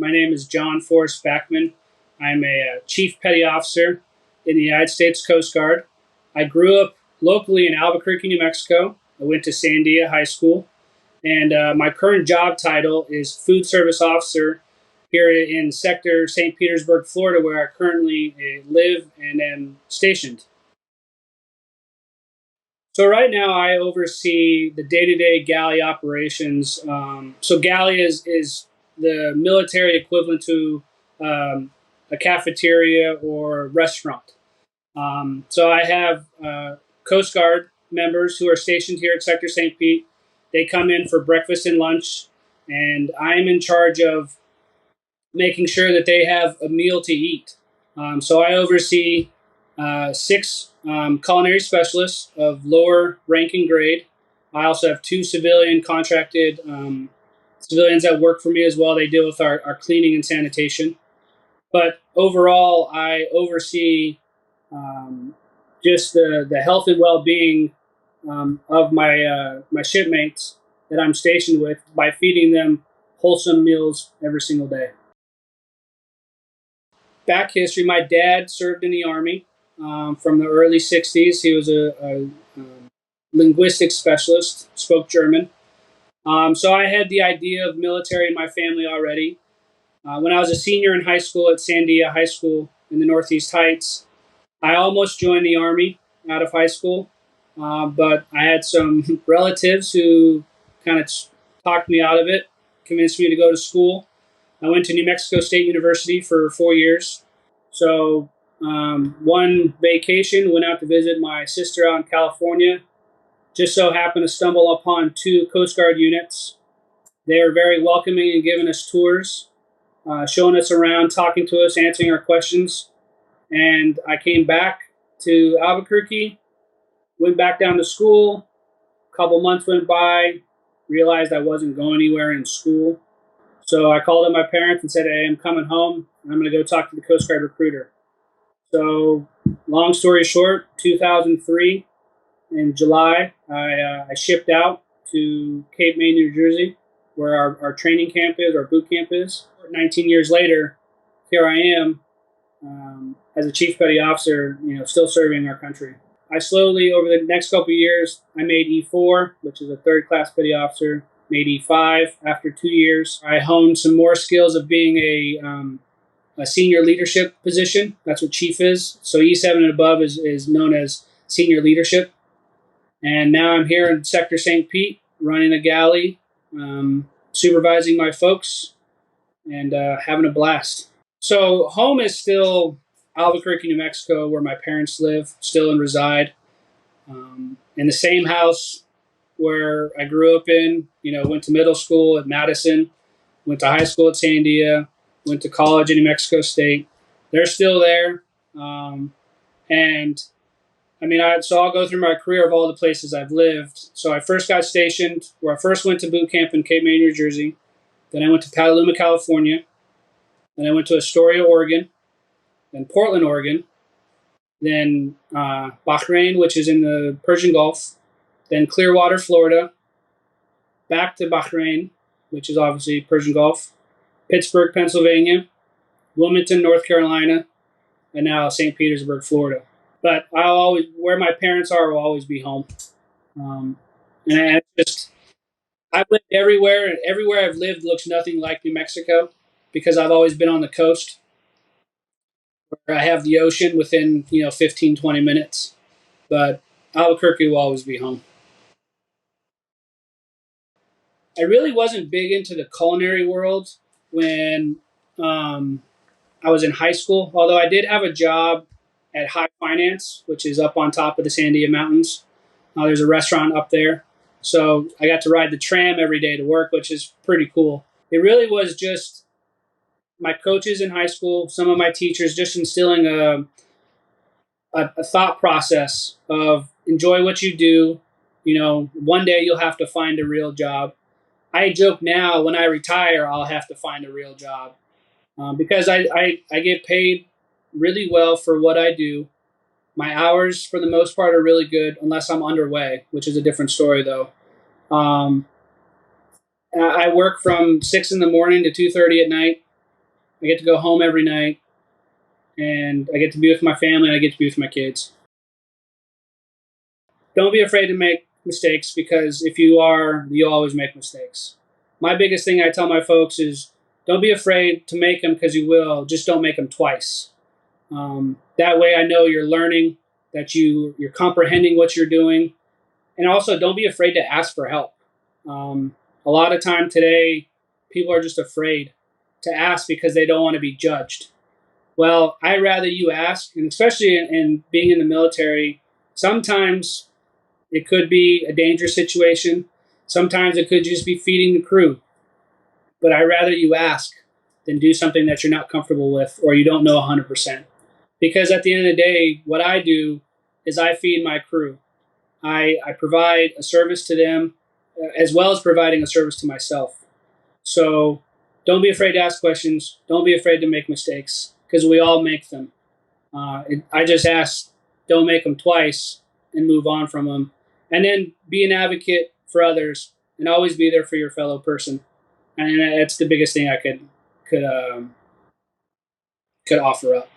My name is John Forrest Backman. I'm a Chief Petty Officer in the United States Coast Guard. I grew up locally in Albuquerque, New Mexico. I went to Sandia High School, and my current job title is Food Service Officer here in Sector St. Petersburg, Florida, where I currently live and am stationed. So right now I oversee the day-to-day galley operations. So galley is the military equivalent to a cafeteria or restaurant. So I have Coast Guard members who are stationed here at Sector St. Pete. They come in for breakfast and lunch, and I'm in charge of making sure that they have a meal to eat. So I oversee six culinary specialists of lower ranking grade. I also have two civilian contracted civilians that work for me as well. They deal with our cleaning and sanitation. But overall, I oversee just the health and well-being of my shipmates that I'm stationed with by feeding them wholesome meals every single day. Back history, my dad served in the Army from the early 60s. He was a linguistics specialist, spoke German. So I had the idea of military in my family already. When I was a senior in high school at Sandia High School in the Northeast Heights, I almost joined the Army out of high school, but I had some relatives who kind of talked me out of it, convinced me to go to school. I went to New Mexico State University for 4 years. So one vacation, went out to visit my sister out in California. Just so happened to stumble upon two Coast Guard units. They were very welcoming and giving us tours, showing us around, talking to us, answering our questions. And I came back to Albuquerque, went back down to school. A couple months went by, realized I wasn't going anywhere in school. So I called up my parents and said, "Hey, I'm coming home. I'm going to go talk to the Coast Guard recruiter." So long story short, 2003 in July, I shipped out to Cape May, New Jersey, where our training camp is, our boot camp is. 19 years later, here I am as a Chief Petty Officer, still serving our country. I slowly, over the next couple of years, I made E4, which is a third-class Petty Officer, made E5 after 2 years. I honed some more skills of being a senior leadership position. That's what Chief is. So E7 and above is known as senior leadership. And now I'm here in Sector St. Pete, running a galley, supervising my folks, and having a blast. So home is still Albuquerque, New Mexico, where my parents live, still and reside. In the same house where I grew up in, went to middle school at Madison, went to high school at Sandia, went to college at New Mexico State. They're still there. So I'll go through my career of all the places I've lived. So I first got stationed, where I first went to boot camp in Cape May, New Jersey. Then I went to Petaluma, California. Then I went to Astoria, Oregon. Then Portland, Oregon. Then Bahrain, which is in the Persian Gulf. Then Clearwater, Florida. Back to Bahrain, which is obviously Persian Gulf. Pittsburgh, Pennsylvania. Wilmington, North Carolina. And now St. Petersburg, Florida. But where my parents are, will always be home. I've lived everywhere, and everywhere I've lived looks nothing like New Mexico because I've always been on the coast where I have the ocean within, 15, 20 minutes. But Albuquerque will always be home. I really wasn't big into the culinary world when I was in high school, although I did have a job at High Finance, which is up on top of the Sandia Mountains. There's a restaurant up there. So I got to ride the tram every day to work, which is pretty cool. It really was just my coaches in high school, some of my teachers, just instilling a thought process of enjoy what you do. One day you'll have to find a real job. I joke now, when I retire, I'll have to find a real job because I get paid really well for what I do. My hours, for the most part, are really good, unless I'm underway, which is a different story, though. I work from 6 in the morning to 2:30 at night. I get to go home every night, and I get to be with my family, and I get to be with my kids. Don't be afraid to make mistakes, because if you are, you always make mistakes. My biggest thing I tell my folks is don't be afraid to make them, because you will. Just don't make them twice. That way, I know you're learning, that you're comprehending what you're doing, and also don't be afraid to ask for help. A lot of time today, people are just afraid to ask because they don't want to be judged. Well, I'd rather you ask, and especially in being in the military, sometimes it could be a dangerous situation. Sometimes it could just be feeding the crew. But I'd rather you ask than do something that you're not comfortable with or you don't know 100%. Because at the end of the day, what I do is I feed my crew. I provide a service to them, as well as providing a service to myself. So don't be afraid to ask questions. Don't be afraid to make mistakes, because we all make them. I just ask, don't make them twice and move on from them. And then be an advocate for others and always be there for your fellow person. And that's the biggest thing I could offer up.